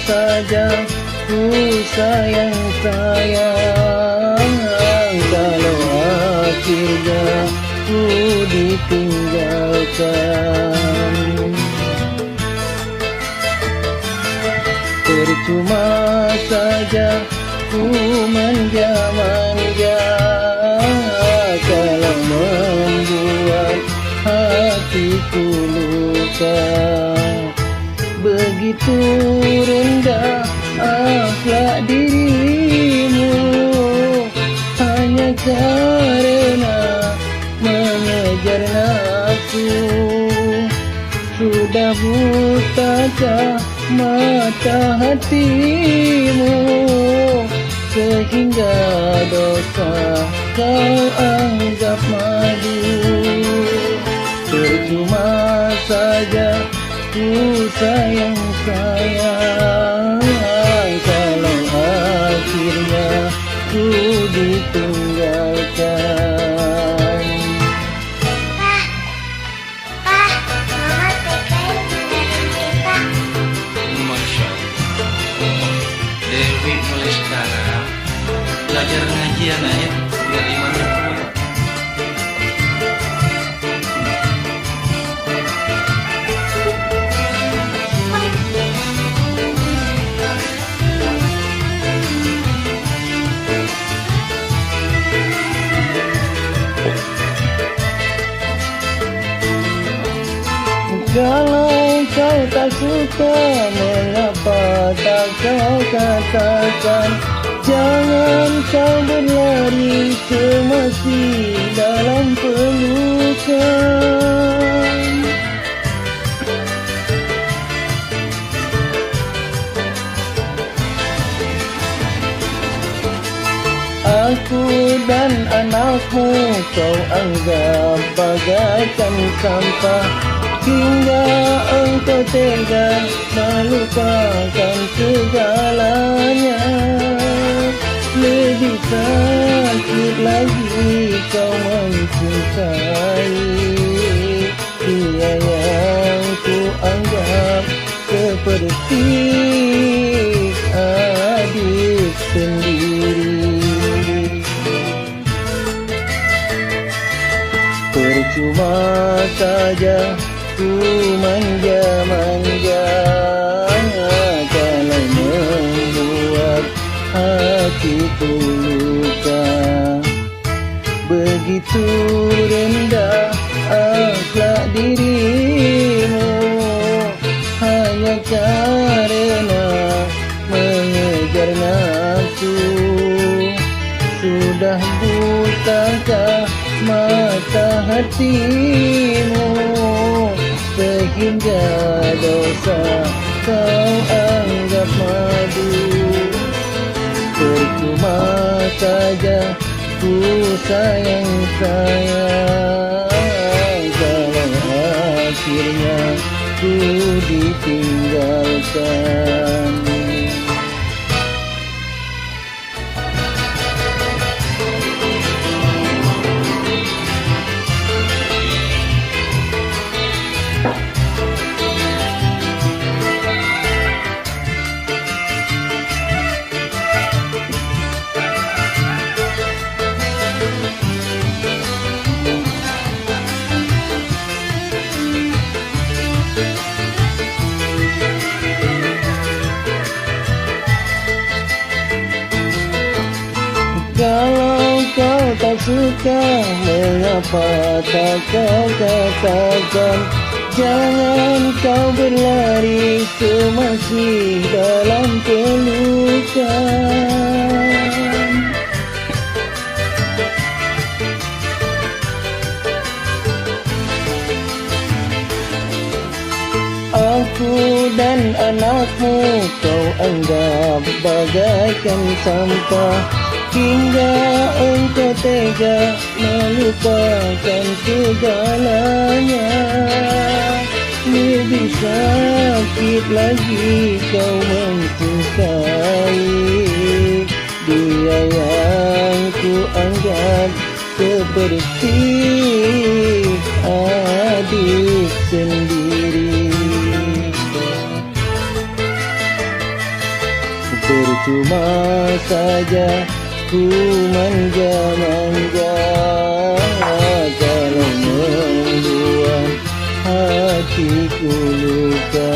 saja ku sayang-sayang, kalau akhirnya ku ditinggalkan. Percuma saja ku manja-manja, kalau membuat hatiku luka. Begitu rendah akhlak dirimu, hanya karena mengejar nafsu. Sudah butakah mata hatimu, sehingga dosa kau anggap madu. Percuma saja ku sayang-sayang, kalau akhirnya ku ditinggalkan. Mama PKL dengerin kita. Masya Allah. Dewi mulai sekarang belajar ngaji ya nak ya, biar imannya kuat. Kalau kau tak suka, mengapa tak kau katakan? Jangan kau berlari semasi dalam pelukan. Aku dan anakmu kau anggap bagaikan sampah, hingga engkau tega melupakan segalanya. Lebih sakit lagi kau mencintai dia yang ku anggap seperti adik sendiri. Percuma saja ku manja-manja, kalau membuat hatiku luka. Begitu rendah akhlak dirimu, hanya karena mengejar nafsu. Sudah butakah mata hatimu, sehingga dosa kau anggap madu. Percuma saja ku sayang-sayang, kalau akhirnya ku ditinggalkan. Kalau kau tak suka, mengapa tak kau katakan? Jangan kau berlari semasi dalam pelukan. Aku dan anakmu kau anggap bagaikan sampah, hingga engkau tega melupakan segalanya. Lebih sakit lagi kau mencintai dia yang ku anggap seperti adik sendiri. Cuma saja ku manja-manja, kalau membuat hatiku luka.